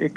1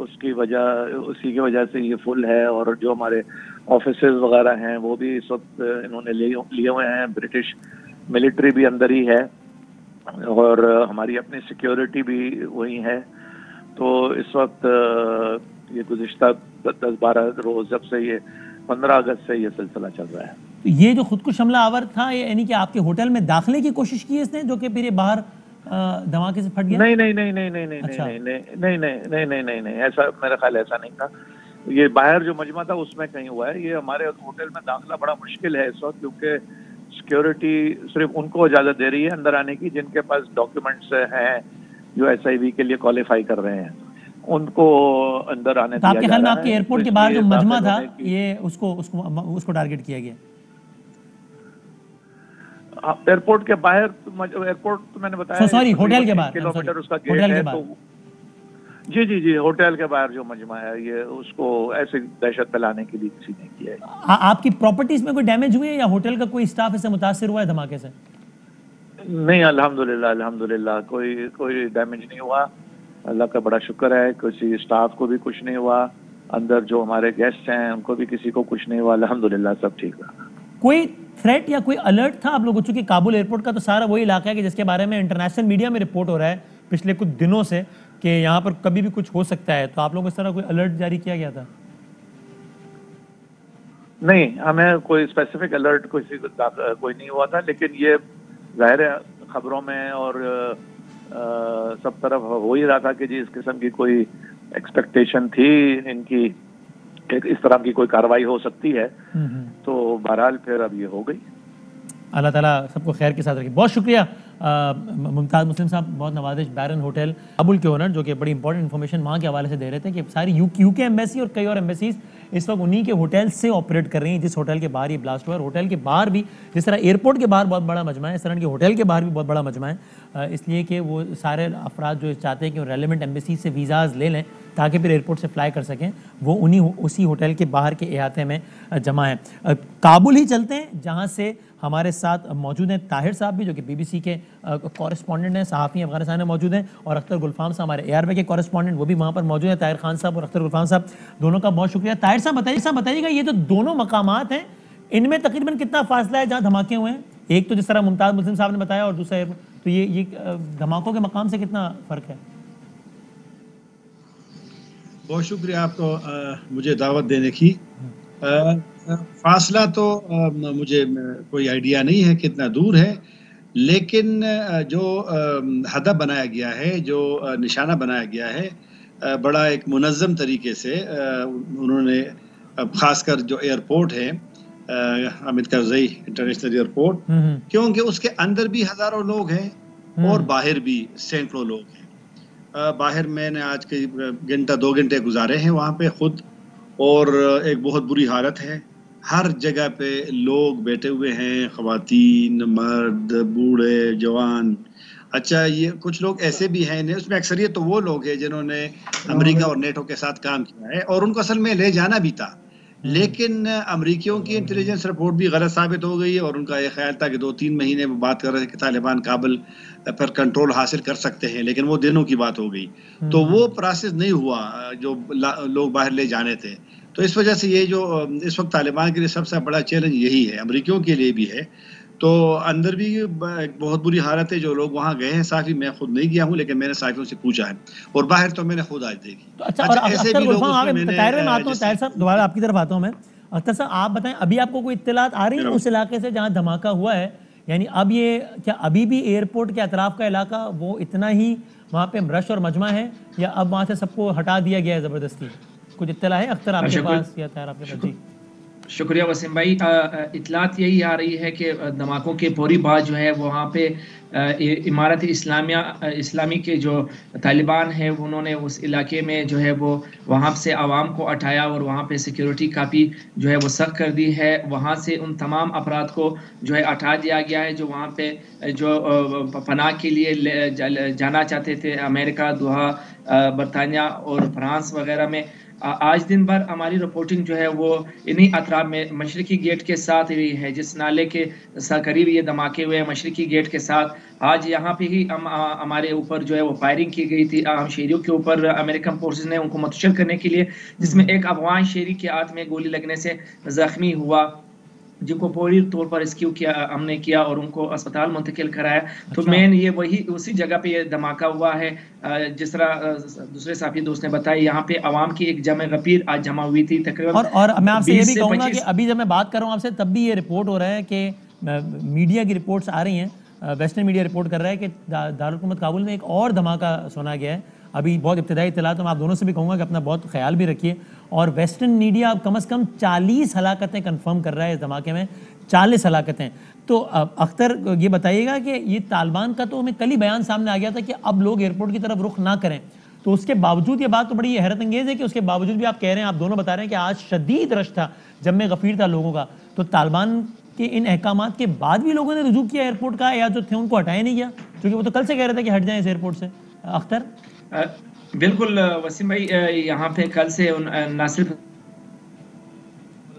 اسی کی وجہ سے یہ فل ہے. اور جو ہمارے آفیسز وغیرہ ہیں وہ بھی اس وقت انہوں نے لیے ہوئے ہیں. برٹش ملٹری بھی اندر ہی ہے اور ہماری اپنی سیکیورٹی بھی وہی ہے. تو اس وقت یہ گزشتہ 10-12 روز جب سے یہ 15 اگست سے یہ سلسلہ چل رہا ہے. یہ جو خودکش حملہ آور تھا یعنی کہ آپ کے ہوٹل میں داخلے کی کوشش کی اس نے جو کہ پھر یہ باہر دھماکے سے پھٹ گیا؟ نہیں ایسا میرا خیال ایسا نہیں تھا. یہ باہر جو مجمع تھا اس میں کہیں ہوا ہے. یہ ہمارے ہوٹل میں داخلہ بڑا مشکل ہے اس وقت کیونکہ سیکیورٹی صرف ان کو اجازت دے رہی ہے اندر آنے کی جن کے پاس ڈاکیومنٹس ہیں جو SIV کے لیے کوالیفائی کر رہے ہیں. ان کو اندر آنے دیا جا رہا ہے. آپ کے خیال میں آپ کے ایئرپورٹ کے باہر جو مجمع تھا یہ اس کو ٹارگٹ کیا گیا؟ ایئرپورٹ کے باہر ایئرپورٹ تو میں نے بتایا سوری ہوٹل کے باہر کلومیٹر اس کا گیٹ ہے. تو جی ہوٹل کے باہر جو مجمع ہے یہ اس کو ایسے دہشت پھیلانے کے لیے کسی نے کیا ہے. آپ کی پراپرٹیز میں کوئی ڈیمیج ہوئی ہے یا ہوٹل کا کوئی اسٹاف اس سے متاثر ہوا ہے دھماکے سے؟ نہیں الحمدللہ کوئی ڈیمیج نہیں ہوا. اللہ کا بڑا شکر ہے. کسی اسٹاف کو بھی کچھ نہیں ہوا. اندر جو ہمارے گیسٹ ہیں ان کو بھی کسی کو کچھ نہیں ہوا. الحمدللہ سب ٹھیک رہا. کوئی تھریٹ یا کوئی الرٹ تھا آپ لوگوں؟ چونکہ کابل ایئرپورٹ کا تو سارا وہی علاقہ ہے کہ جس کے بارے میں انٹرنیشنل میڈیا میں رپورٹ ہو رہا ہے پچھلے کچھ دنوں سے کہ یہاں پر کبھی بھی کچھ ہو سکتا ہے. تو آپ لوگوں کو اس طرح کوئی الرٹ جاری کیا گیا تھا؟ نہیں ہمیں کوئی اسپیسیفک الرٹ کوئی نہیں ہوا تھا. لیکن یہ ظاہر ہے خبروں میں اور سب طرف ہو ہی رہا تھا کہ جی اس قسم کی کوئی ایکسپیکٹیشن تھی ان کی کہ اس طرح کی کوئی کارروائی ہو سکتی ہے. تو بہرحال پھر اب یہ ہو گئی. اللہ تعالیٰ سب کو خیر کے ساتھ رکھے. بہت شکریہ ممتاز مسلم صاحب. بہت نوازش. بیرن ہوٹل کابل کے اونر جو کہ بڑی امپورٹنٹ انفارمیشن وہاں کے حوالے سے دے رہے تھے کہ ساری یو کے ایمبیسی اور کئی اور ایمبیسیز اس وقت انہی کے ہوٹل سے آپریٹ کر رہی ہیں جس ہوٹل کے باہر یہ بلاسٹ ہوا ہے. ہوٹل کے باہر بھی جس طرح ایئرپورٹ کے باہر بہت بڑا مجمع ہے اس طرح کے ہوٹل کے باہر بھی بہت بڑا مجمع ہے. اس لیے کہ وہ سارے افراد جو چاہتے ہیں کہ وہ ریلیونٹ ایمبیسیز سے ویزاز لے لیں تاکہ پھر ایئرپورٹ سے فلائی کر سکیں وہ اسی ہوٹل کے باہر کے احاطے میں جمع ہیں. کابل ہی چلتے ہیں جہاں سے ہمارے ساتھ موجود ہیں طاہر صاحب بھی جو کہ BBC کے کورسپونڈنٹ ہیں صحافی افغانستان میں موجود ہیں اور اختر گلفام صاحب ہمارے ARY کے کورسپونڈنٹ وہ بھی وہاں پر موجود ہیں. طاہر خان صاحب اور اختر گلفام صاحب دونوں کا بہت شکریہ. طاہر صاحب بتائیے گا یہ جو دونوں مقامات ہیں ان میں تقریباً کتنا فاصلہ ہے جہاں دھماکے ہوئے ہیں؟ ایک تو جس طرح ممتاز مسلم صاحب نے بتایا اور دوسرا تو یہ دھماکوں کے مقام سے کتنا فرق ہے؟ بہت شکریہ آپ کو مجھے دعوت دینے کی. فاصلہ تو مجھے کوئی آئیڈیا نہیں ہے کتنا دور ہے لیکن جو ہدف بنایا گیا ہے جو نشانہ بنایا گیا ہے بڑا ایک منظم طریقے سے انہوں نے خاص کر جو ایئرپورٹ ہے حامد کرزئی انٹرنیشنل ایئرپورٹ کیونکہ اس کے اندر بھی ہزاروں لوگ ہیں اور باہر بھی سینکڑوں لوگ ہیں. باہر میں نے آج کے 2 گھنٹے گزارے ہیں وہاں پہ خود اور ایک بہت بری حالت ہے. ہر جگہ پہ لوگ بیٹھے ہوئے ہیں خواتین مرد بوڑھے جوان. اچھا یہ کچھ لوگ ایسے بھی ہیں اس میں اکثریت تو وہ لوگ ہیں جنہوں نے امریکہ اور نیٹو کے ساتھ کام کیا ہے اور ان کو اصل میں لے جانا بھی تھا لیکن امریکیوں کی انٹیلیجنس رپورٹ بھی غلط ثابت ہو گئی اور ان کا یہ خیال تھا کہ 2-3 مہینے میں بات کر رہے تھے کہ طالبان کابل پر کنٹرول حاصل کر سکتے ہیں لیکن وہ دنوں کی بات ہو گئی تو وہ پروسیس نہیں ہوا جو لوگ باہر لے جانے تھے. تو اس وجہ سے یہ جو اس وقت طالبان کے لیے سب سے بڑا چیلنج یہی ہے امریکیوں کے لیے بھی ہے. تو اندر بھی ایک بہت بری حالت ہے. جو لوگ وہاں گئے ہیں صافی میں خود نہیں گیا ہوں لیکن میں نے صافیوں سے پوچھا ہے اور باہر تو میں نے خود آج دیکھی. ایسے بھی لوگ طاہر صاحب دوبارہ آپ کی طرف آتا ہوں میں. اختر صاحب آپ بتائیں ابھی آپ کو کوئی اطلاعات آ رہی ہیں اس علاقے سے جہاں دھماکہ ہوا ہے یعنی اب یہ کیا ابھی بھی ایئرپورٹ کے اطراف کا علاقہ وہ اتنا ہی وہاں پہ رش اور مجمع ہے یا اب وہاں سے سب کو ہٹا دیا گیا ہے زبردستی؟ کچھ اطلاع ہے اختر آپ کے پاس یا طاہر آپ کے پاس؟ جی شکریہ وسیم بھائی. اطلاعات یہی آ رہی ہے کہ دھماکوں کے فوری بعد جو ہے وہاں پہ امارت اسلامی کے جو طالبان ہیں انہوں نے اس علاقے میں جو ہے وہ وہاں سے عوام کو اٹھایا اور وہاں پہ سیکیورٹی کافی جو ہے وہ سخت کر دی ہے. وہاں سے ان تمام افراد کو جو ہے ہٹا دیا گیا ہے جو وہاں پہ جو پناہ کے لیے جانا چاہتے تھے امریکہ دوحہ برطانیہ اور فرانس وغیرہ میں. آج دن بھر ہماری رپورٹنگ جو ہے وہ انہی اطراف میں مشرقی گیٹ کے ساتھ ہوئی ہے، جس نالے کے قریب یہ دھماکے ہوئے ہیں مشرقی گیٹ کے ساتھ. آج یہاں پہ ہی ہمارے اوپر جو ہے وہ فائرنگ کی گئی تھی عام شہریوں کے اوپر امریکن فورسز نے، ان کو متشر کرنے کے لیے، جس میں ایک افغان شہری کے ہاتھ میں گولی لگنے سے زخمی ہوا، جن کو فوری طور پر ریسکیو کیا ہم نے کیا اور ان کو اسپتال منتقل کرایا. تو مین یہ وہی اسی جگہ پہ یہ دھماکہ ہوا ہے. جس طرح دوسرے ساتھی دوست نے بتایا، یہاں پہ عوام کی ایک جمع غفیر آج جمع ہوئی تھی تقریباً. اور میں آپ سے یہ بھی 20 سے کہوں گا کہ 25 ابھی جب میں بات کر رہا ہوں آپ سے تب بھی یہ رپورٹ ہو رہا ہے کہ میڈیا کی رپورٹس آ رہی ہیں، ویسٹرن میڈیا رپورٹ کر رہا ہے کہ دارالحکومت کابل میں ایک اور دھماکہ سنا گیا ہے. ابھی بہت ابتدائی اطلاعات میں آپ دونوں سے بھی کہوں گا کہ اپنا بہت خیال بھی رکھیے. اور ویسٹرن میڈیا کم از کم 40 ہلاکتیں کنفرم کر رہا ہے اس دھماکے میں، 40 ہلاکتیں. تو اختر یہ بتائیے گا کہ یہ طالبان کا تو ہمیں کل ہی بیان سامنے آ گیا تھا کہ اب لوگ ایئرپورٹ کی طرف رخ نہ کریں، تو اس کے باوجود یہ بات تو بڑی حیرت انگیز ہے کہ اس کے باوجود بھی آپ کہہ رہے ہیں، آپ دونوں بتا رہے ہیں کہ آج شدید رش تھا، جمع غفیر تھا لوگوں کا. تو طالبان کے ان احکامات کے بعد بھی لوگوں نے رجوع کیا ایئرپورٹ کا، یا جو تھے ان کو ہٹایا نہیں گیا؟ کیونکہ وہ تو کل سے کہہ رہے تھے کہ ہٹ جائیں اس ایئرپورٹ سے. اختر بالکل وسیم بھائی، یہاں پہ کل سے نہ صرف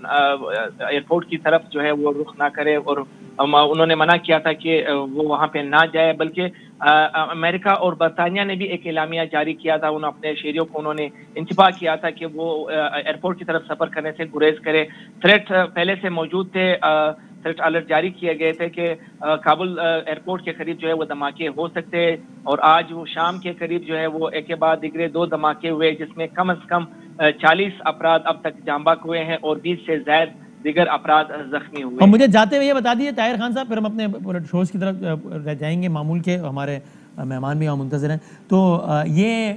ایئرپورٹ کی طرف جو ہے وہ رخ نہ کرے، اور انہوں نے منع کیا تھا کہ وہ وہاں پہ نہ جائے، بلکہ امریکہ اور برطانیہ نے بھی ایک اعلامیہ جاری کیا تھا. اپنے شہریوں کو انہوں نے انتباہ کیا تھا کہ وہ ایئرپورٹ کی طرف سفر کرنے سے گریز کرے. تھریٹ پہلے سے موجود تھے، تھریٹ الرٹ جاری کیے گئے تھے کہ کابل ایئرپورٹ کے قریب جو ہے وہ دھماکے ہو سکتے. اور آج وہ شام کے قریب جو ہے وہ ایک کے بعد دیگرے 2 دھماکے ہوئے، جس میں کم از کم 40 افراد اب تک جاں بحق ہوئے ہیں اور 20 سے زائد دیگر افراد زخمی ہوئے. اور مجھے جاتے ہوئے یہ بتا دیجیے طاہر خان صاحب، پھر ہم اپنے شوز کی طرف جائیں گے. معمول کے ہمارے مہمان بھی وہاں منتظر ہیں. تو یہ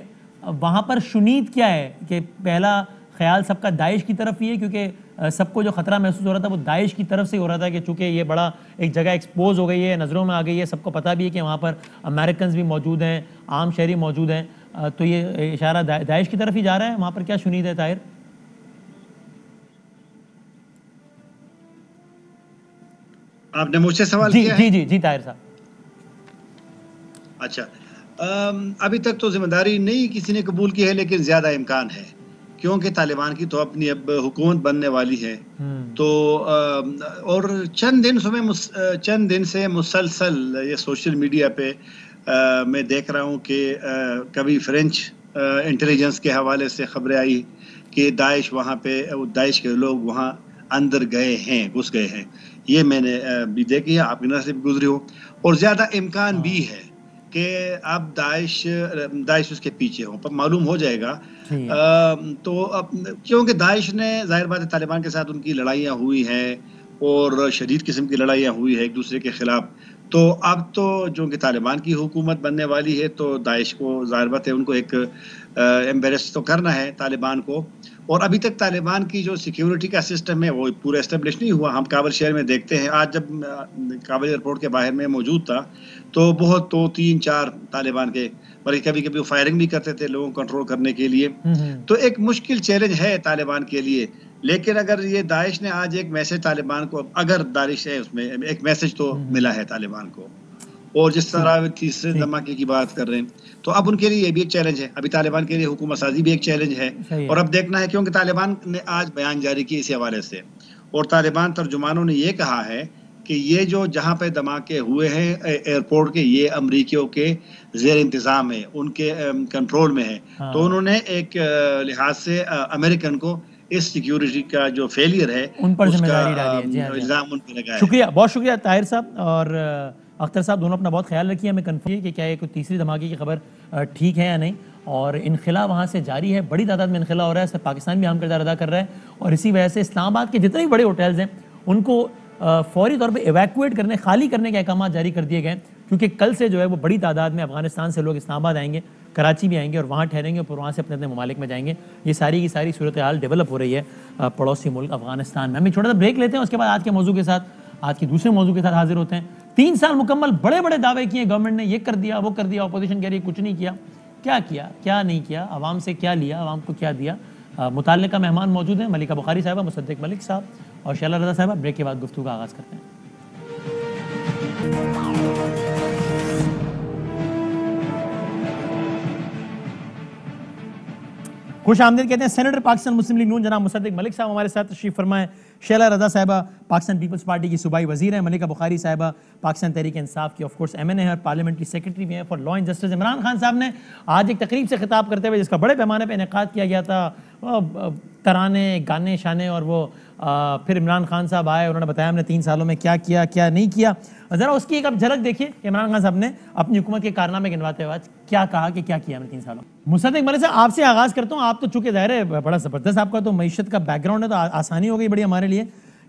وہاں پر شنید کیا ہے کہ پہلا خیال سب کا داعش کی طرف ہی ہے، کیونکہ سب کو جو خطرہ محسوس ہو رہا تھا وہ داعش کی طرف سے ہو رہا تھا، کہ چونکہ یہ بڑا ایک جگہ ایکسپوز ہو گئی ہے، نظروں میں آ گئی ہے، سب کو پتہ بھی ہے کہ وہاں پر امریکنز بھی موجود ہیں، عام شہری موجود ہیں. تو یہ اشارہ داعش کی طرف ہی جا رہا ہے. وہاں پر کیا شنید ہے طاہر؟ آپ نے مجھ سے سوال جی کیا ہے؟ جی جی جی طاہر صاحب. اچھا، ابھی تک تو ذمہ داری نہیں کسی نے قبول کی ہے، لیکن زیادہ امکان ہے، کیونکہ طالبان کی تو اپنی اب حکومت بننے والی ہے. تو اور چند دن سے مسلسل یہ سوشل میڈیا پہ میں دیکھ رہا ہوں کہ کبھی فرینچ انٹیلیجنس کے حوالے سے خبریں آئی کہ داعش وہاں پہ، داعش کے لوگ وہاں اندر گھس گئے ہیں. یہ میں نے بھی دیکھی ہے، آپ کی نظر سے بھی گزری ہو. اور زیادہ امکان بھی ہے کہ اب داعش اس کے پیچھے ہو، معلوم ہو جائے گا. تو اب کیونکہ داعش نے ظاہر بات ہے طالبان کے ساتھ ان کی لڑائیاں ہوئی ہیں اور شدید قسم کی لڑائیاں ہوئی ہیں ایک دوسرے کے خلاف. تو اب تو جو کہ طالبان کی حکومت بننے والی ہے، تو داعش کو ظاہر بات ہے ان کو ایک ایمبیرس تو کرنا ہے طالبان کو. اور ابھی تک طالبان کی جو سیکیورٹی کا سسٹم ہے وہ پورا اسٹیبلش نہیں ہوا. ہم کابل شہر میں دیکھتے ہیں، آج جب کابل ایئرپورٹ کے باہر میں موجود تھا تو بہت 3-4 طالبان کے، بلکہ کبھی کبھی وہ فائرنگ بھی کرتے تھے لوگوں کو کنٹرول کرنے کے لیے. تو ایک مشکل چیلنج ہے طالبان کے لیے. لیکن اگر یہ داعش نے آج ایک میسج طالبان کو، اگر داعش ہے اس میں ایک میسج تو ملا ہے طالبان کو. اور جس طرح تیسرے دھماکے کی بات کر رہے ہیں تو اب ان کے لیے یہ بھی ایک چیلنج ہے. ابھی طالبان کے لیے حکومت سازی بھی ایک چیلنج ہے. اور اب دیکھنا ہے، کیونکہ طالبان نے آج بیان جاری کی اسی حوالے سے، اور طالبان ترجمانوں نے یہ کہا ہے کہ یہ جو جہاں پہ دھماکے ہوئے ہیں ایئرپورٹ کے، یہ امریکیوں کے زیر انتظام ہے، ان کے کنٹرول میں ہے. تو انہوں نے ایک لحاظ سے امریکن کو اس سیکیورٹی کا جو فیلئر ہے ان پر اس ذمہ کا داری ڈالی ہے. الزام ان پہ لگایا ہے. شکریہ، بہت شکریہ طاہر صاحب اور اختر صاحب، دونوں اپنا بہت خیال رکھیے. ہمیں کنفرم کہ کیا یہ کوئی تیسری دھماکے کی خبر ٹھیک ہے یا نہیں. اور انخلا وہاں سے جاری ہے، بڑی تعداد میں انخلا ہو رہا ہے، اس پاکستان بھی اہم کردار ادا کر رہا ہے. اور اسی وجہ سے اسلام آباد کے جتنے بھی بڑے ہوٹلز ہیں ان کو فوری طور پہ ایویکویٹ کرنے، خالی کرنے کے احکامات جاری کر دیے گئے، کیونکہ کل سے جو ہے وہ بڑی تعداد میں افغانستان سے لوگ اسلام آباد آئیں گے، کراچی بھی آئیں گے اور وہاں ٹھہریں گے اور پھر وہاں سے اپنے ممالک میں جائیں گے. یہ ساری کی ساری صورتحال ڈیولپ ہو رہی ہے پڑوسی ملک افغانستان میں. ہم ایک چھوٹا سا بریک لیتے ہیں، اس کے بعد آج کے موضوع کے ساتھ، آج کے دوسرے موضوع کے ساتھ حاضر ہوتے ہیں. 3 سال مکمل، بڑے بڑے دعوے کیے گورنمنٹ نے، یہ کر دیا وہ کر دیا، اپوزیشن کہہ رہی ہے کچھ نہیں کیا. کیا نہیں کیا، عوام سے کیا لیا، عوام کو کیا دیا. متعلقہ مہمان موجود ہیں، ملکہ بخاری صاحبہ، مصدق ملک صاحب اور شیلہ رضا صاحبہ. بریک کے بعد گفتگو کا آغاز کرتے ہیں. خوش آمدید کہتے ہیں سینیٹر پاکستان مسلم لیگ نون جناب مصدق ملک صاحب ہمارے ساتھ تشریف فرمائیں. شیلا رضا صاحبہ پاکستان پیپلز پارٹی کی صوبائی وزیر ہیں. ملکہ بخاری صاحبہ پاکستان تحریک انصاف کی آف کورس ایم این اے ہے اور پارلیمنٹری سیکرٹری بھی ہیں for law and justice. Imran Khan صاحب نے آج ایک تقریب سے خطاب کرتے ہوئے جس کا بڑے پیمانے پہ انعقاد کیا گیا تھا, ترانے گانے شانے, اور وہ پھر عمران خان صاحب آئے, انہوں نے بتایا ہم نے 3 سالوں میں کیا کیا کیا نہیں کیا. ذرا اس کی ایک اب جھلک دیکھیے کہ عمران خان صاحب نے اپنی حکومت کے کارنامے گنواتے ہوئے کیا کہا کہ کیا کیا ہم نے 3 سالوں میں. مصدق ملک صاحب آپ سے آغاز کرتا ہوں. آپ تو چونکہ ظاہر ہے بڑا زبردست آپ کا تو معیشت کا بیک گراؤنڈ ہے تو آسانی ہو گئی بڑی ہمارے لیے.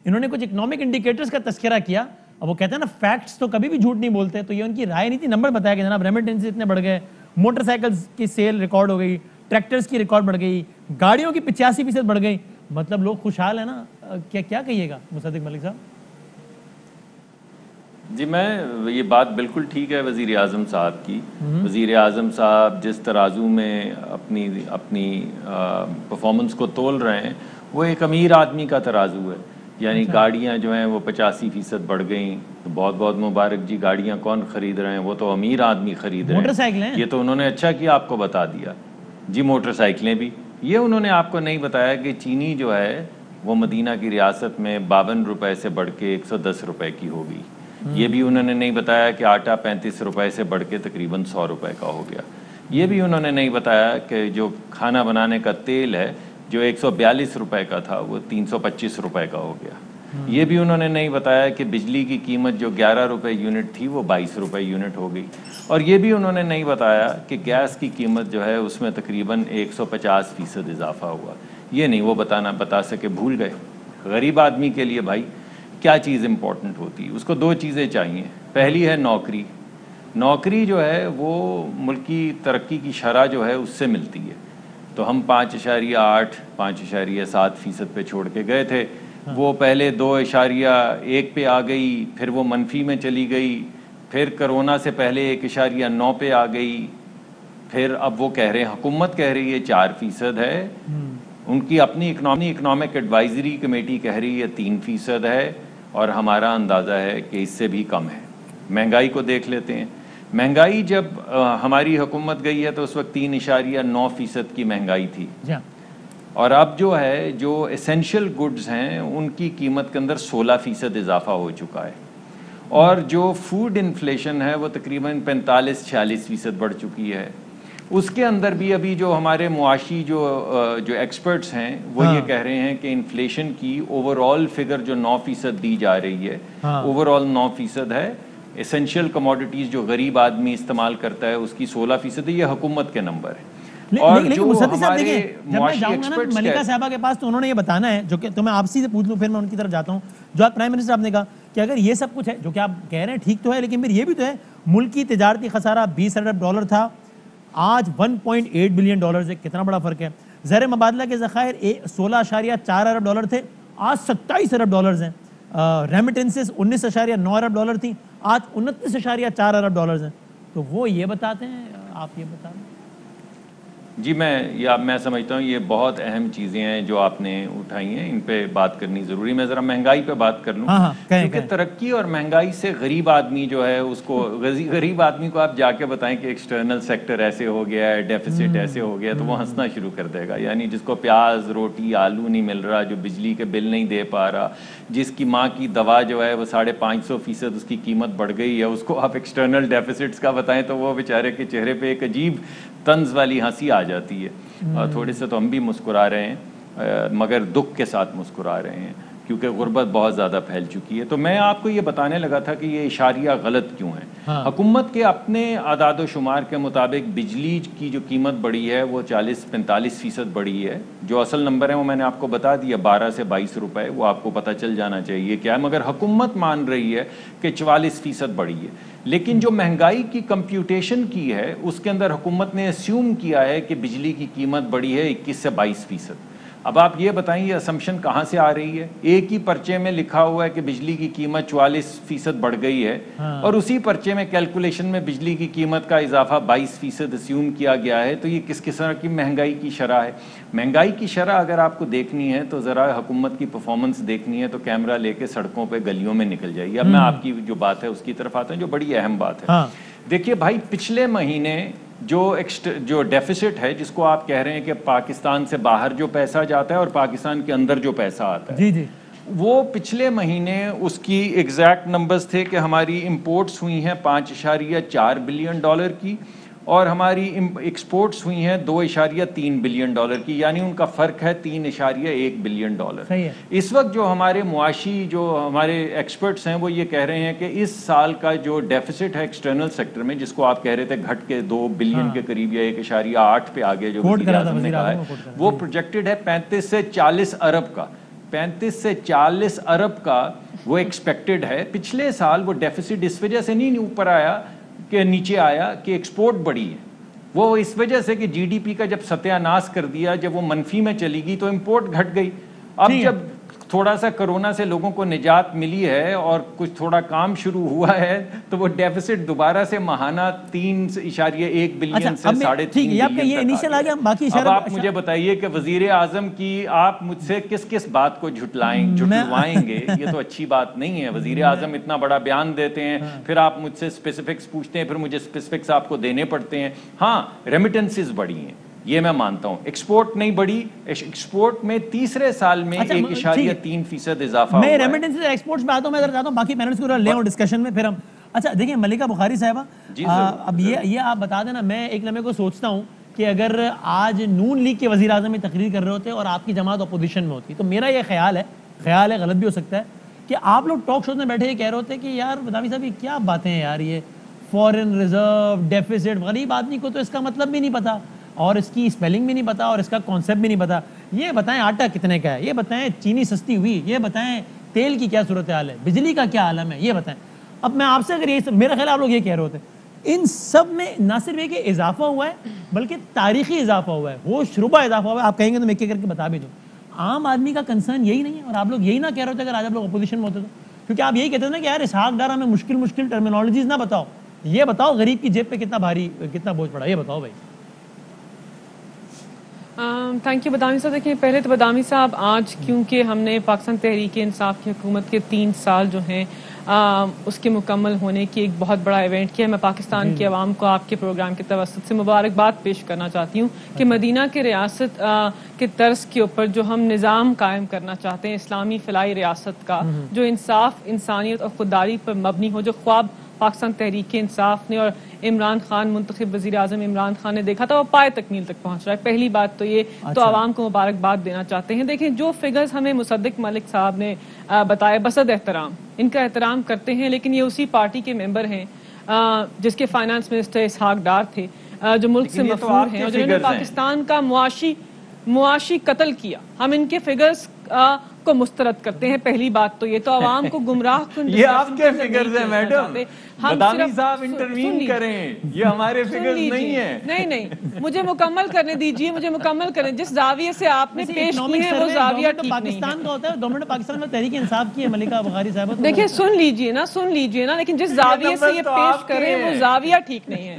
انہوں نے کچھ اکنامک انڈیکیٹرز کا تذکرہ کیا. اب وہ کہتے ہیں نا فیکٹس تو کبھی بھی جھوٹ نہیں بولتے, تو یہ ان کی رائے نہیں تھی, نمبر بتایا کہ جناب ریمیٹنس اتنے بڑھ گئے, موٹر سائیکلز کی سیل ریکارڈ ہو گئی, ٹریکٹرز کی ریکارڈ بڑھ گئی, گاڑیوں کی 85% بڑھ گئی. مطلب لوگ خوشحال ہیں نا, کیا کہیے گا مصدق ملک صاحب؟ جی میں یہ بات بالکل ٹھیک ہے وزیر اعظم صاحب کی. وزیر اعظم صاحب جس ترازو میں اپنی پرفارمنس کو تول رہے ہیں وہ ایک امیر آدمی کا ترازو ہے. یعنی گاڑیاں جو ہیں وہ 85% بڑھ گئیں, تو بہت بہت مبارک جی. گاڑیاں کون خرید رہے ہیں؟ وہ تو امیر آدمی خرید رہے ہیں. موٹر سائیکلیں یہ تو انہوں نے اچھا کیا آپ کو بتا دیا جی. موٹر سائیکلیں بھی. یہ انہوں نے آپ کو نہیں بتایا کہ چینی جو ہے وہ مدینہ کی ریاست میں 52 روپے سے بڑھ کے 110 روپے کی ہو گئی. یہ بھی انہوں نے نہیں بتایا کہ آٹا 35 روپے سے بڑھ کے تقریباً 100 روپے کا ہو گیا. یہ بھی انہوں نے نہیں بتایا کہ جو کھانا بنانے کا تیل ہے جو 142 روپے کا تھا وہ 325 روپے کا ہو گیا. یہ بھی انہوں نے نہیں بتایا کہ بجلی کی قیمت جو 11 روپے یونٹ تھی وہ 22 روپے یونٹ ہو گئی. اور یہ بھی انہوں نے نہیں بتایا کہ گیس کی قیمت جو ہے اس میں تقریباً 150% اضافہ ہوا. یہ نہیں وہ بتا سکے, بھول گئے. غریب آدمی کے لیے بھائی کیا چیز امپورٹنٹ ہوتی ہے؟ اس کو 2 چیزیں چاہیے. پہلی ہے نوکری. نوکری جو ہے وہ ملکی ترقی کی شرح جو ہے اس سے ملتی ہے. تو ہم 5.8 5.7% پہ چھوڑ کے گئے تھے. وہ پہلے 2.1 پہ آ گئی, پھر وہ منفی میں چلی گئی, پھر کرونا سے پہلے 1.9 پہ آ گئی, پھر اب وہ کہہ رہے ہیں, حکومت کہہ رہی ہے 4% ہے, ان کی اپنی اکنامک ایڈوائزری کمیٹی کہہ رہی ہے 3% ہے, اور ہمارا اندازہ ہے کہ اس سے بھی کم ہے. مہنگائی کو دیکھ لیتے ہیں. مہنگائی جب ہماری حکومت گئی ہے تو اس وقت 3.9% کی مہنگائی تھی, اور اب جو ہے جو ایسینشیل گڈز ہیں ان کی قیمت کے اندر 16% اضافہ ہو چکا ہے. اور جو فوڈ انفلیشن ہے وہ تقریباً 45-46% بڑھ چکی ہے. اس کے اندر بھی ابھی جو ہمارے معاشی جو ایکسپرٹس ہیں وہ یہ کہہ رہے ہیں کہ انفلیشن کی اوور آل فگر جو 9% دی جا رہی ہے, اوور آل 9% ہے. ایسینشیل کموڈیٹیز جو غریب آدمی استعمال کرتا ہے اس کی 16% ہے. یہ حکومت کے نمبر ہے. لیکن مصدق صاحب دیکھیں, جب میں جاؤں گا نا ملکہ صاحبہ کے پاس تو انہوں نے یہ بتانا ہے, جو کہ تو میں آپ سے پوچھ لوں پھر میں ان کی طرف جاتا ہوں. جو آپ پرائم منسٹر صاحب نے کہا کہ اگر یہ سب کچھ ہے جو کہ آپ کہہ رہے ہیں ٹھیک تو ہے, لیکن پھر یہ بھی تو ہے ملک کی تجارتی خسارہ $20 ارب تھا, آج $1.8 بلین ہے. کتنا بڑا فرق ہے. زیر مبادلہ کے ذخائر $16.4 ارب تھے, آج $27 ارب ہیں. ریمیٹنسز $19.9 ارب تھیں, آج $29.4 ارب ہیں. تو وہ یہ بتاتے ہیں, آپ یہ بتا دیں. جی میں سمجھتا ہوں یہ بہت اہم چیزیں ہیں جو آپ نے اٹھائی ہیں, ان پہ بات کرنی ضروری. میں ذرا مہنگائی پہ بات کر لوں, کیونکہ ترقی اور مہنگائی سے غریب آدمی جو ہے اس کو, غریب آدمی کو آپ جا کے بتائیں کہ ایکسٹرنل سیکٹر ایسے ہو گیا ہے, ڈیفیسٹ ایسے ہو گیا, تو وہ ہنسنا شروع کر دے گا. یعنی جس کو پیاز روٹی آلو نہیں مل رہا, جو بجلی کے بل نہیں دے پا رہا, جس کی ماں کی دوا جو ہے وہ 550% اس کی قیمت بڑھ گئی ہے, اس کو آپ ایکسٹرنل ڈیفیسٹس کا بتائیں تو وہ بیچارے کے چہرے پہ ایک عجیب طنز والی ہنسی آ جاتی ہے. اور تھوڑے سے تو ہم بھی مسکرا رہے ہیں, مگر دکھ کے ساتھ مسکرا رہے ہیں کیونکہ غربت بہت زیادہ پھیل چکی ہے. تو میں آپ کو یہ بتانے لگا تھا کہ یہ اشاریہ غلط کیوں ہے. حکومت کے اپنے اعداد و شمار کے مطابق بجلی کی جو قیمت بڑھی ہے وہ 40-45% بڑھی ہے. جو اصل نمبر ہے وہ میں نے آپ کو بتا دیا, 12 سے 22 روپے, وہ آپ کو پتہ چل جانا چاہیے کیا ہے. مگر حکومت مان رہی ہے کہ 44% بڑھی ہے. لیکن جو مہنگائی کی کمپیوٹیشن کی ہے اس کے اندر حکومت نے اسیوم کیا ہے کہ بجلی کی قیمت بڑھی ہے 21 سے 22%. اب آپ یہ بتائیں یہ اسمپشن کہاں سے آ رہی ہے؟ ایک ہی پرچے میں لکھا ہوا ہے کہ بجلی کی قیمت 44% بڑھ گئی ہے, اور اسی پرچے میں کیلکولیشن میں بجلی کی قیمت کا اضافہ 22% اسیوم کیا گیا ہے. تو یہ کس قسم کی مہنگائی کی شرح ہے؟ مہنگائی کی شرح اگر آپ کو دیکھنی ہے تو ذرا حکومت کی پرفارمنس دیکھنی ہے تو کیمرہ لے کے سڑکوں پہ گلیوں میں نکل جائیے. اب میں آپ کی جو بات ہے اس کی طرف آتا ہوں جو بڑی اہم بات ہے. دیکھیے بھائی, پچھلے مہینے جو ڈیفیسٹ ہے جس کو آپ کہہ رہے ہیں کہ پاکستان سے باہر جو پیسہ جاتا ہے اور پاکستان کے اندر جو پیسہ آتا ہے، جی جی، وہ پچھلے مہینے اس کی ایگزیکٹ نمبرز تھے کہ ہماری امپورٹس ہوئی ہیں 5.4 بلین ڈالر کی اور ہماری ایکسپورٹس ہوئی ہیں 2.3 بلین ڈالر کی، یعنی ان کا فرق ہے 3.1 بلین ڈالر۔ صحیح ہے۔ اس وقت جو ہمارے معاشی جو ہمارے ایکسپرٹس ہیں وہ یہ کہہ رہے ہیں کہ اس سال کا جو ڈیفیسٹ ہے ایکسٹرنل سیکٹر میں، جس کو آپ کہہ رہے تھے گھٹ کے 2 بلین کے قریب یا 1.8 پہ آگے جو وزیر اعظم نے کہا ہے، وہ پروجیکٹڈ ہے 35 سے 40 ارب کا، 35 سے 40 ارب کا وہ ایکسپیکٹڈ ہے۔ پچھلے سال وہ ڈیفیسٹ اس وجہ سے نہیں اوپر آیا کہ نیچے آیا کہ ایکسپورٹ بڑی ہے، وہ اس وجہ سے کہ جی ڈی پی کا جب ستیہ ناش کر دیا، جب وہ منفی میں چلی گئی تو امپورٹ گھٹ گئی۔ اب جب تھوڑا سا کرونا سے لوگوں کو نجات ملی ہے اور کچھ تھوڑا کام شروع ہوا ہے تو وہ ڈیفیسٹ دوبارہ سے ماہانہ 3.1 بلین سے 3.5 بلین تک آ گیا۔ اب آپ مجھے بتائیے کہ وزیر اعظم کی آپ مجھ سے کس بات کو جھٹلوائیں گے؟ یہ تو اچھی بات نہیں ہے۔ وزیر اعظم اتنا بڑا بیان دیتے ہیں، پھر آپ مجھ سے اسپیسیفکس پوچھتے ہیں، پھر مجھے اسپیسیفکس آپ کو دینے پڑتے ہیں۔ ہاں ریمیٹنسز بڑی ہیں، یہ میں مانتا ہوں، ایکسپورٹ نہیں بڑھی، ایکسپورٹ میں تیسرے سال میں 1.3% اضافہ ہوا ہے۔ میں ریمیٹنس سے ایکسپورٹس میں آتا ہوں، میں ادھر جاتا ہوں، باقی پینلز کو لے آؤں ڈسکشن میں پھر ہم۔ اچھا دیکھیں ملکہ بخاری صاحبہ، اب یہ آپ بتا دینا، میں ایک لمحے کو سوچتا ہوں کہ اگر آج نون لیگ کے وزیر اعظم میں تقریر کر رہے ہوتے اور آپ کی جماعت اپوزیشن میں ہوتی، تو میرا یہ خیال ہے غلط بھی ہو سکتا ہے کہ آپ لوگ ٹاک شوز میں بیٹھے یہ کہہ رہے ہوتے کہ یار بدامی صاحب یہ کیا باتیں ہیں یار، یہ فورن ریزرو ڈیفیسٹ، غریب آدمی کو تو اس کا مطلب بھی نہیں پتا اور اس کی اسپیلنگ بھی نہیں پتا اور اس کا کانسیپٹ بھی نہیں پتا۔ یہ بتائیں آٹا کتنے کا ہے، یہ بتائیں چینی سستی ہوئی، یہ بتائیں تیل کی کیا صورتحال ہے، بجلی کا کیا عالم ہے، یہ بتائیں۔ اب میں آپ سے اگر یہ میرا خیال آپ لوگ یہ کہہ رہے ہوتے، ان سب میں نہ صرف یہ کہ اضافہ ہوا ہے بلکہ تاریخی اضافہ ہوا ہے، ہوش ربا اضافہ ہوا ہے۔ آپ کہیں گے تو میں ایک ایک کر کے بتا بھی دوں۔ عام آدمی کا کنسرن یہی نہیں ہے، اور آپ لوگ یہی نہ کہہ رہے ہوتے اگر آج آپ لوگ اپوزیشن میں ہوتے تو، کیونکہ آپ یہی کہتے ہیں نا کہ یار اسحاق ڈار ہمیں مشکل ٹرمینالوجیز نہ بتاؤ، یہ بتاؤ غریب کی جیب پہ کتنا بوجھ پڑا، یہ بتاؤ بھائی۔ تھینک یو بدامی صاحب۔ دیکھیں پہلے تو بدامی صاحب آج کیونکہ ہم نے پاکستان تحریک انصاف کی حکومت کے 3 سال جو ہیں اس کے مکمل ہونے کی ایک بہت بڑا ایونٹ کیا، میں پاکستان کی عوام کو آپ کے پروگرام کے توسط سے مبارکباد پیش کرنا چاہتی ہوں کہ مدینہ کے ریاست کے طرز کے اوپر جو ہم نظام قائم کرنا چاہتے ہیں اسلامی فلاحی ریاست کا، جو انصاف، انسانیت اور خودداری پر مبنی ہو، جو خواب پاکستان تحریک انصاف نے اور عمران خان منتخب وزیر اعظم عمران خان نے دیکھا تھا، وہ پائے تکمیل تک پہنچ رہا ہے۔ پہلی بات تو یہ تو عوام کو مبارکباد دینا چاہتے ہیں۔ دیکھیں جو فگرز ہمیں مصدق ملک صاحب نے بتائے، بسد احترام ان کا احترام کرتے ہیں، لیکن یہ اسی پارٹی کے ممبر ہیں جس کے فائنانس منسٹر اسحاق ڈار تھے، جو ملک سے مفرور ہیں اور جنہوں نے پاکستان کا معاشی قتل کیا۔ ہم ان کے فگرز کو مسترد کرتے ہیں۔ پہلی بات تو یہ تو عوام کو گمراہ کن، یہ آپ کے فگرز ہیں میڈم، بدامی صاحب انٹروین کریں، یہ ہمارے فگرز نہیں ہیں۔ نہیں مجھے مکمل کرنے دیجئے، مجھے مکمل کریں۔ جس زاویے سے آپ نے پیش کی ہے وہ زاویہ ٹھیک نہیں ہے۔ پاکستان کا ہوتا ہے، گورنمنٹ پاکستان میں تحریک انصاف کی ہے ملکہ بخاری صاحبہ۔ دیکھیں سن لیجئے نا، لیکن جس زاویے سے یہ پیش کریں وہ زاویہ ٹھیک نہیں ہے۔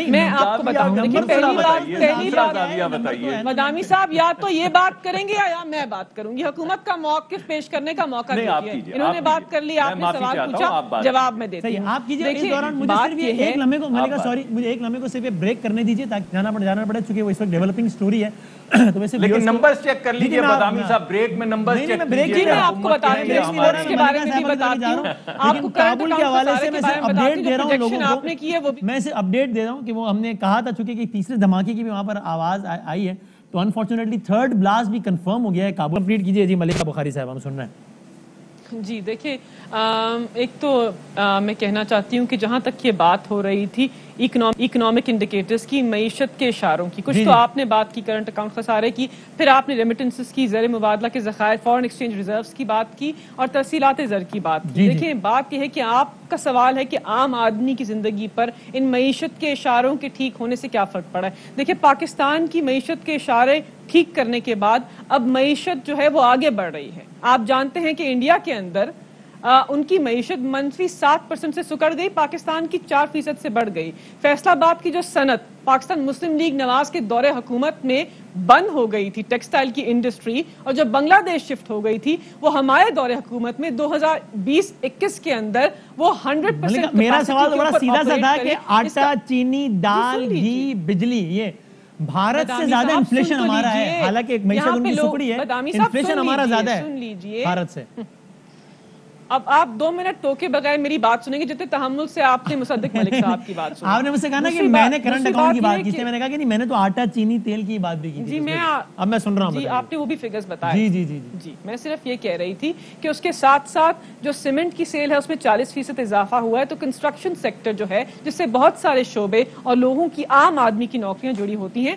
میں آپ کو بتاؤں، دیکھیں پہلی بات بدامی صاحب یا تو یہ بات کریں گے یا میں بات کروں گی۔ حکومت کا موقف پیش کرنے کا موقع دیجیے۔ انہوں نے بات کر لی، آپ نے سوال پوچھا، جواب میں دیتی ہوں۔ آپ کیجئے اس دوران مجھے صرف یہ ایک لمحے کو ملکہ سوری مجھے ایک لمحے کو صرف بریک کرنے دیجیے تاکہ جانا پڑے، چونکہ وہ اس وقت ڈیولپنگ سٹوری ہے تو ویسے لیکن نمبرز چیک کر لیجئے بدامی صاحب، بریک میں نمبرز چیک کیجئے۔ میں آپ کو بتا رہی ہوں اس کے بارے میں بھی بتاتی ہوں، آپ کو کابل کے حوالے سے میں صرف اپڈیٹ دے رہا ہوں لوگوں آپ نے کی ہے وہ بھی میں صرف اپڈیٹ دے رہا ہوں کہ وہ ہم نے کہا تھا چونکہ کہ تیسرے دھماکے کی بھی وہاں پر آواز آئی ہے، تو انفارچونیٹلی تھرڈ بلاسٹ بھی کنفرم ہو گیا ہے کابل۔ کمپلیٹ کیجئے جی ملکہ بخاری صاحب، ہم سن رہے ہیں۔ جی دیکھیں ایک تو میں کہنا چاہتی ہوں کہ جہاں تک یہ بات ہو رہی تھی اکنامک انڈیکیٹرز کی، معیشت کے اشاروں کی، کچھ تو آپ نے بات کی کرنٹ اکاؤنٹ خسارے کی، پھر آپ نے ریمیٹنسز کی، زر مبادلہ کے ذخائر، فورن ایکسچینج ریزروز کی بات کی اور ترسیلات زر کی بات کی۔ دیکھیں بات یہ ہے کہ آپ کا سوال ہے کہ عام آدمی کی زندگی پر ان معیشت کے اشاروں کے ٹھیک ہونے سے کیا فرق پڑا ہے۔ دیکھیں پاکستان کی معیشت کے اشارے ٹھیک کرنے کے بعد اب معیشت جو ہے وہ آگے بڑھ رہی ہے۔ آپ جانتے ہیں کہ انڈیا کے اندر ان کی معیشت منفی 7% سے سکڑ گئی، پاکستان کی 4% سے بڑھ گئی۔ فیصل آباد کی جو صنعت پاکستان مسلم لیگ نواز کے دور حکومت میں بند ہو گئی تھی، ٹیکسٹائل کی انڈسٹری، اور جب بنگلہ دیش شفٹ ہو گئی تھی، وہ ہمارے دور حکومت میں 2020-21 کے اندر وہ 100%۔ میرا سوال تو بڑا سیدھا سا تھا کہ آٹا، چینی، دال، گھی، بجلی، یہ بھارت سے زیادہ انفلیشن ہمارا ہے، حالانکہ ایک معیشت ان کی سکڑی ہے، انفلیشن ہمارا زیادہ ہے بھارت سے۔ اب آپ 2 منٹ ٹوکے بغیر میری بات سنیں گے جتنے تحمل سے آپ نے مصدق ملک صاحب کی بات سنی۔ آپ نے مجھ سے کہا نا کہ میں نے کرنٹ اکاؤنٹ کی بات کی تھی، میں نے کہا کہ نہیں، میں نے تو آٹا، چینی، تیل کی بات بھی کی تھی۔ اب میں سن رہا ہوں، جی آپ نے وہ بھی فگرز بتائے۔ جی میں صرف یہ کہہ رہی تھی کہ اس کے ساتھ ساتھ جو سیمنٹ کی سیل ہے اس میں 40% اضافہ ہوا ہے، تو کنسٹرکشن سیکٹر جو ہے جس سے بہت سارے شعبے اور لوگوں کی، عام آدمی کی نوکریاں جڑی ہوتی ہیں،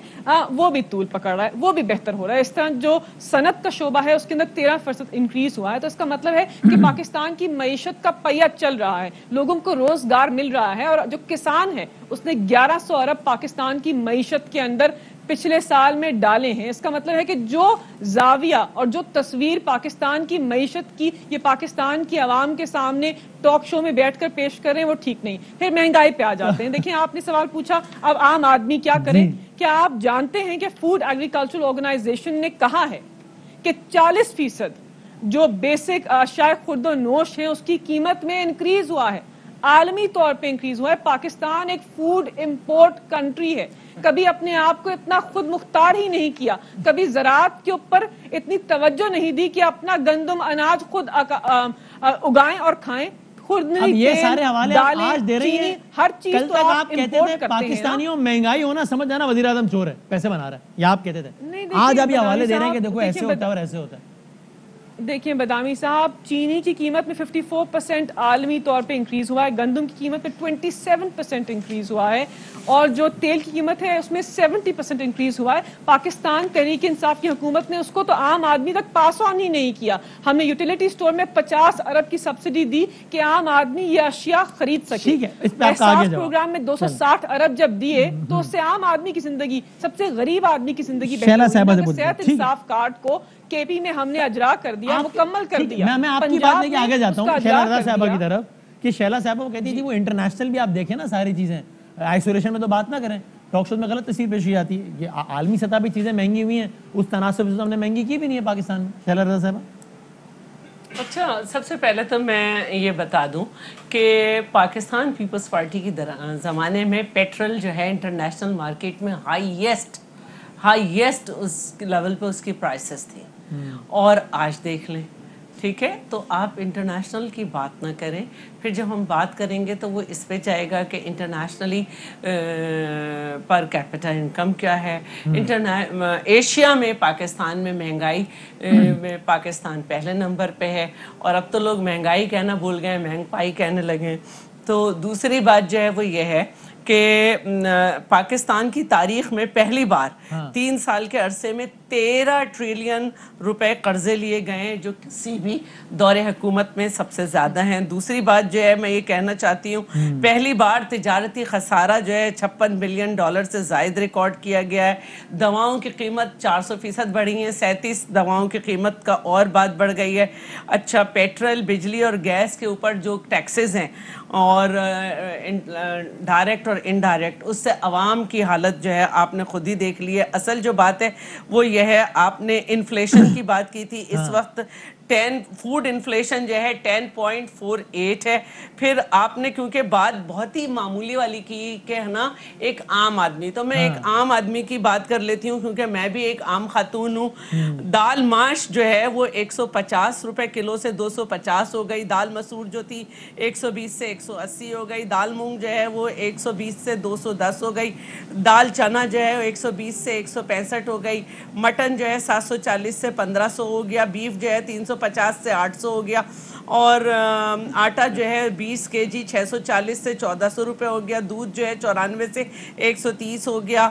وہ بھی طول پکڑ رہا ہے، وہ بھی بہتر ہو رہا ہے۔ اس طرح جو صنعت کا شعبہ ہے اس کے اندر 13% انکریز ہوا ہے، تو اس کا مطلب ہے کہ پاکستان کی معیشت کا پہیہ چل رہا ہے، لوگوں کو روزگار مل رہا ہے، اور جو کسان ہے اس نے 1100 ارب پاکستان کی معیشت کے اندر پچھلے سال میں ڈالے ہیں۔ اس کا مطلب ہے کہ جو زاویہ اور جو تصویر پاکستان کی معیشت کی یہ پاکستان کی عوام کے سامنے ٹاک شو میں بیٹھ کر پیش کر رہے ہیں وہ ٹھیک نہیں۔ پھر مہنگائی پہ آ جاتے ہیں۔ دیکھیں آپ نے سوال پوچھا اب عام آدمی کیا کرے، کیا آپ جانتے ہیں کہ فوڈ ایگریکلچرل آرگنائزیشن نے کہا ہے کہ 40% جو بیسک اشیاء خورد و نوش ہیں اس کی قیمت میں انکریز ہوا ہے، عالمی طور پہ انکریز ہوا ہے۔ پاکستان ایک فوڈ امپورٹ کنٹری ہے، کبھی اپنے آپ کو اتنا خود مختار ہی نہیں کیا، کبھی زراعت کے اوپر اتنی توجہ نہیں دی کہ اپنا گندم اناج خود اگائیں اور کھائیں۔ اب یہ سارے حوالے آج دے رہی ہیں، ہر چیز کل تو تک آپ آپ کہتے تھے پاکستانیوں مہنگائی ہونا سمجھ جانا وزیر اعظم چور ہے، پیسے بنا رہا ہے، یہ آپ کہتے تھے، آج آپ یہ حوالے دے رہے ہیں کہ دیکھو ایسے ہوتا ہے اور ایسے ہوتا ہے۔ دیکھیں بدامی صاحب، چینی کی قیمت میں 54% عالمی طور پہ انکریز ہوا ہے، گندم کی قیمت میں 27% انکریز ہوا ہے، اور جو تیل کی قیمت ہے اس میں 70% انکریز ہوا ہے۔ پاکستان تحریک انصاف کی حکومت نے اس کو تو عام آدمی تک پاس آن ہی نہیں کیا۔ ہم نے یوٹیلیٹی سٹور میں 50 ارب کی سبسڈی دی کہ عام آدمی یہ اشیاء خرید سکے۔ احساس پروگرام میں 260 ارب جب دیے تو اس سے عام آدمی کی زندگی، سب سے غریب آدمی کی زندگی بہتر ہوئی۔ صحت انصاف کارڈ کو کے پی میں ہم نے اجرا کر دیا، مکمل کر دیا۔ میں آپ کی بات لے کے آگے جاتا ہوں شیلا رضا صاحبہ کی طرف، کہ شیلا صاحبہ وہ کہتی تھی وہ انٹرنیشنل بھی آپ دیکھیں نا ساری چیزیں، آئسولیشن میں تو بات نہ کریں، ٹاک شوز میں غلط تصویر پیش کی جاتی ہے، یہ عالمی سطح پہ چیزیں مہنگی ہوئی ہیں، اس تناسب سے ہم نے مہنگی کی بھی نہیں ہے پاکستان میں۔ شیلا رضا صاحبہ اچھا، سب سے پہلے تو میں یہ بتا دوں کہ پاکستان پیپلز پارٹی کی زمانے میں پیٹرول جو ہے انٹرنیشنل مارکیٹ میں ہائیسٹ اس لیول پہ اس کی پرائسز تھی، اور آج دیکھ لیں، ٹھیک ہے؟ تو آپ انٹرنیشنل کی بات نہ کریں، پھر جب ہم بات کریں گے تو وہ اس پہ جائے گا کہ انٹرنیشنلی پر کیپٹا انکم کیا ہے، ایشیا میں پاکستان میں مہنگائی میں پاکستان پہلے نمبر پہ ہے، اور اب تو لوگ مہنگائی کہنا بھول گئے، مہنگ پائی کہنے لگے۔ تو دوسری بات جو ہے وہ یہ ہے کہ پاکستان کی تاریخ میں پہلی بار 3 سال کے عرصے میں 13 ٹریلین روپے قرضے لیے گئے، جو کسی بھی دور حکومت میں سب سے زیادہ ہیں۔ دوسری بات جو ہے میں یہ کہنا چاہتی ہوں، پہلی بار تجارتی خسارہ جو ہے $56 بلین سے زائد ریکارڈ کیا گیا ہے۔ دواؤں کی قیمت 400% بڑھی ہیں، 37 دواؤں کی قیمت کا اور بات بڑھ گئی ہے۔ اچھا، پیٹرول، بجلی اور گیس کے اوپر جو ٹیکسز ہیں اور ڈائریکٹ اور انڈائریکٹ، اس سے عوام کی حالت جو ہے آپ نے خود ہی دیکھ لی ہے۔ اصل جو بات ہے وہ یہ ہے، آپ نے انفلیشن کی بات کی تھی، اس وقت فوڈ انفلیشن جو ہے 10.48 ہے۔ پھر آپ نے کیونکہ بات بہت ہی معمولی والی کی کہ ہے نا ایک عام آدمی، تو میں ایک عام آدمی کی بات کر لیتی ہوں کیونکہ میں بھی ایک عام خاتون ہوں۔ دال ماش جو ہے وہ 150 روپے کلو سے 250 ہو گئی، دال مسور جو تھی 120 سے 180 ہو گئی، دال مونگ جو ہے وہ 120 سے 210 ہو گئی، دال چنا جو ہے 120 سے 165 ہو گئی، مٹن جو ہے 740 سے 1500 ہو گیا، بیف جو ہے 350 سے 800 ہو گیا، اور آٹا جو ہے 20 kg 640 سے 1400 روپے ہو گیا، دودھ جو ہے 94 سے 130 ہو گیا،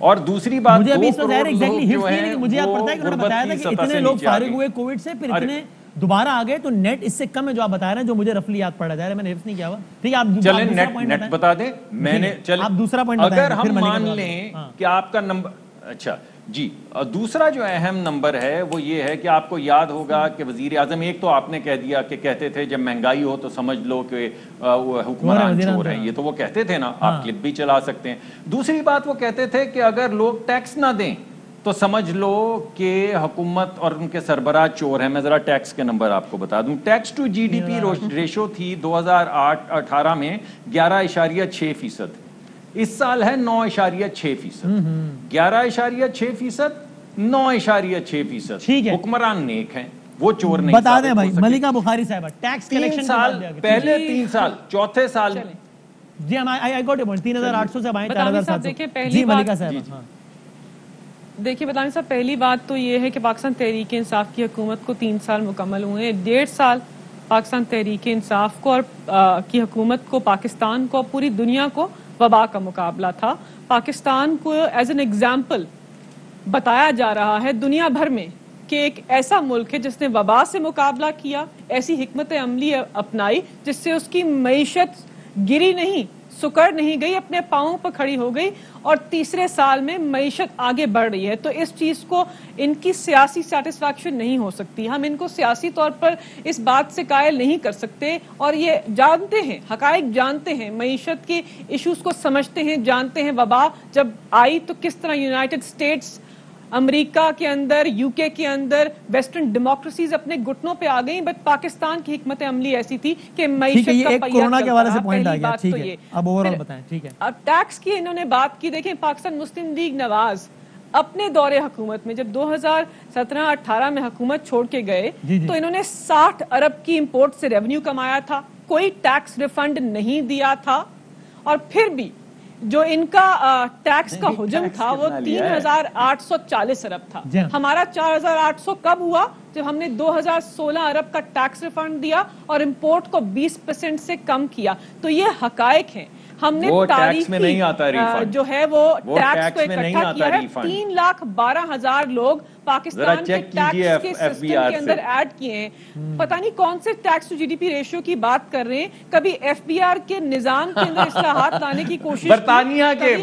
اور دوسری بات مجھے ابھی اس 2 وقت کروڑ لوگ جو ہیں لیکن مجھے آپ پتہ ہے کہ انہوں نے بتایا تھا کہ اتنے لوگ فارغ ہوئے کووڈ سے پھر اتنے دوبارہ آ گئے تو نیٹ اس سے کم ہے جو آپ بتا رہے ہیں جو مجھے رفلی یاد پڑ رہا ہے میں نے حفظ نہیں کیا ہوا. ٹھیک ہے آپ چلیں نیٹ بتا دیں میں نے چلیں آپ دوسرا پوائنٹ بتائیں اگر ہم مان لیں کہ آپ کا نمبر اچھا جی دوسرا جو اہم نمبر ہے وہ یہ ہے کہ آپ کو یاد ہوگا کہ وزیر اعظم ایک تو آپ نے کہہ دیا کہ کہتے تھے جب مہنگائی ہو تو سمجھ لو کہ حکمران چور ہیں, یہ تو وہ کہتے تھے نا, آپ کلپ بھی چلا سکتے ہیں. دوسری بات وہ کہتے تھے کہ اگر لوگ ٹیکس نہ دیں تو سمجھ لو کہ حکومت اور ان کے سربراہ چور ہیں. میں ذرا ٹیکس کے نمبر آپ کو بتا دوں. Tax to G D P ratio تھی 2018 میں 11.6%, اس سال ہے 9.6%. 11.6%, 9.6%. حکمران نیک ہیں, وہ چور نہیں. بتا دیں بھائی ملکہ بخاری صاحبہ ٹیکس کلیکشن سال پہلے 3 سال چوتھے سال جی ہم آئی گوٹ اٹ 3800 سے 4700. جی ملکہ صاحبہ دیکھیے بدامی صاحب پہلی بات تو یہ ہے کہ پاکستان تحریک انصاف کی حکومت کو 3 سال مکمل ہوئے ہیں. 1.5 سال پاکستان تحریک انصاف کو اور کی حکومت کو, پاکستان کو, پوری دنیا کو وبا کا مقابلہ تھا. پاکستان کو ایز این ایگزامپل بتایا جا رہا ہے دنیا بھر میں کہ ایک ایسا ملک ہے جس نے وبا سے مقابلہ کیا, ایسی حکمت عملی اپنائی جس سے اس کی معیشت گری نہیں, سکڑ نہیں گئی, اپنے پاؤں پر کھڑی ہو گئی, اور تیسرے سال میں معیشت آگے بڑھ رہی ہے. تو اس چیز کو ان کی سیاسی سیٹسفیکشن نہیں ہو سکتی. ہم ان کو سیاسی طور پر اس بات سے قائل نہیں کر سکتے, اور یہ جانتے ہیں, حقائق جانتے ہیں, معیشت کے ایشوز کو سمجھتے ہیں, جانتے ہیں وبا جب آئی تو کس طرح یونائٹڈ اسٹیٹس, امریکہ کے اندر, یو کے کے اندر ویسٹرن ڈیموکریسیز اپنے گھٹنوں پہ آ گئیں. بٹ پاکستان کی حکمت عملی ایسی تھی کہ معیشت کا پہیہ کورونا کے حوالے سے پوائنٹ آ گیا. ٹھیک ہے, اب اوورآل بتائیں. ٹھیک ہے, اب ٹیکس کی انہوں نے بات کی. دیکھیں پاکستان مسلم لیگ نواز اپنے دور حکومت میں جب 2017-18 میں حکومت چھوڑ کے گئے تو انہوں نے 60 ارب کی امپورٹ سے ریونیو کمایا تھا, کوئی ٹیکس ریفنڈ نہیں دیا تھا, اور پھر بھی جو ان کا ٹیکس کا حجم تھا وہ 3840 ارب تھا. ہمارا 4800 کب ہوا؟ جب ہم نے 2016 ارب کا ٹیکس ریفنڈ دیا اور امپورٹ کو 20% سے کم کیا. تو یہ حقائق ہیں. ہم نے تاریخی جو ہے وہ ٹیکس کو اکٹھا کیا ہے. 3,12,000 لوگ پاکستان کے ٹیکس کے سسٹم کے اندر ایڈ کیے ہیں. پتہ نہیں کون سے tax to G D P ratio کی بات کر رہے ہیں. کبھی ایف بی آر کے نظام کے اندر اصلاحات لانے کی کوشش برطانیہ کے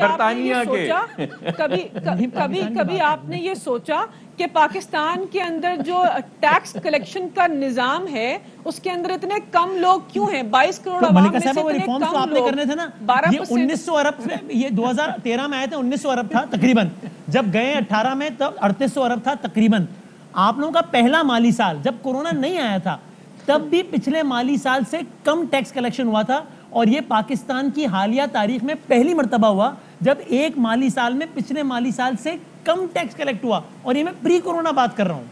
کبھی آپ نے یہ سوچا کہ پاکستان کے اندر جو ٹیکس کلیکشن کا نظام ہے اس کے اندر اتنے کم لوگ کیوں ہیں؟ 22 کروڑ عوام میں سے اتنے کم لوگ. 1900 ارب یہ 2013 میں آئے تھے, 1900 ارب تھا تقریباً. جب گئے 18 میں تب 3800 ارب تھا تقریباً. آپ لوگوں کا پہلا مالی سال جب کورونا نہیں آیا تھا تب بھی پچھلے مالی سال سے کم ٹیکس کلیکشن ہوا تھا, اور یہ پاکستان کی حالیہ تاریخ میں پہلی مرتبہ ہوا جب ایک مالی سال میں پچھلے مالی سال سے کم ٹیکس کلیکٹ ہوا, اور یہ میں پری کورونا بات کر رہا ہوں.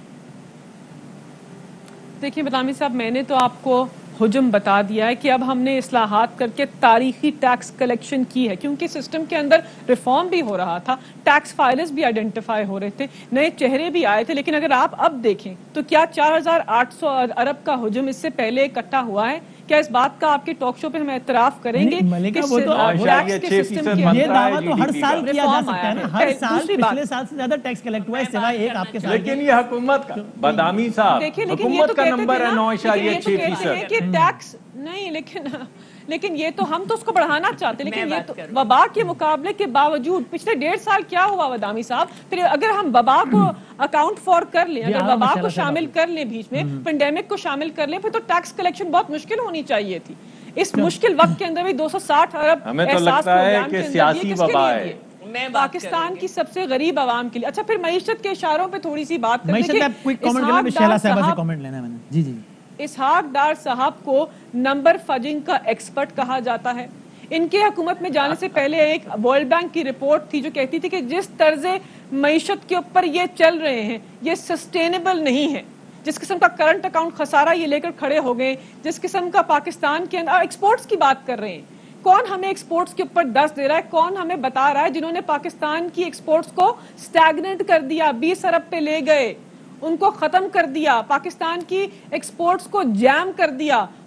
دیکھیں بدامی صاحب میں نے تو آپ کو حجم بتا دیا ہے کہ اب ہم نے اصلاحات کر کے تاریخی ٹیکس کلیکشن کی ہے, کیونکہ سسٹم کے اندر ریفارم بھی ہو رہا تھا, ٹیکس فائلرز بھی آئیڈینٹیفائی ہو رہے تھے, نئے چہرے بھی آئے تھے. لیکن اگر آپ اب دیکھیں تو کیا 4800 ارب کا حجم اس سے پہلے اکٹھا ہوا ہے؟ کیا اس بات کا آپ کے ٹاک شو پہ ہم اعتراف کریں گے کہ ٹیکس کے سسٹم کے یہ دعویٰ تو ہر سال کیا جا سکتا ہے نا, ہر سال پچھلے سال سے زیادہ ٹیکس کلیکٹ ہوا ہے سوائے ایک آپ کے ساتھ. لیکن یہ حکومت کا بدامی صاحب حکومت کا نمبر ہے 9.6%. کہ ٹیکس نہیں, لیکن یہ تو ہم تو اس کو بڑھانا چاہتے ہیں. لیکن یہ تو وبا کے مقابلے کے باوجود پچھلے 1.5 سال کیا ہوا بدامی صاحب؟ پھر اگر ہم وبا کو اکاؤنٹ فور کر لیں, اگر وبا کو شامل کر لیں, بیچ میں پینڈیمک کو شامل کر لیں, پھر تو ٹیکس کلیکشن بہت مشکل ہونی چاہیے تھی. اس مشکل وقت کے اندر بھی 260 ارب ہمیں تو لگتا ہے کہ سیاسی وبا ہے پاکستان کی سب سے غریب عوام کے لیے. اچھا پھر معیشت کے اشاروں پہ تھوڑی سی بات کریں. اسحاق ڈار صاحب کو نمبر فجنگ کا ایکسپرٹ کہا جاتا ہے. ان کے حکومت میں جانے سے پہلے ایک ورلڈ بینک کی رپورٹ تھی جو کہتی تھی کہ جس طرز معیشت کے اوپر یہ چل رہے ہیں یہ سسٹینیبل نہیں ہے. جس قسم کا کرنٹ اکاؤنٹ خسارہ یہ لے کر کھڑے ہو گئے, جس قسم کا پاکستان کے اندر ایکسپورٹس کی بات کر رہے ہیں, کون ہمیں ایکسپورٹس کے اوپر 10 دے رہا ہے؟ کون ہمیں بتا رہا ہے جنہوں نے پاکستان کی ایکسپورٹس کو سٹیگنٹ کر دیا, 20 ارب پہ لے گئے, ان کو ختم کر دیا, پاکستان کی ایکسپورٹس کو جیم کر دیا,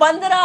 15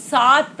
7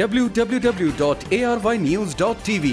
www.arYnews.tv।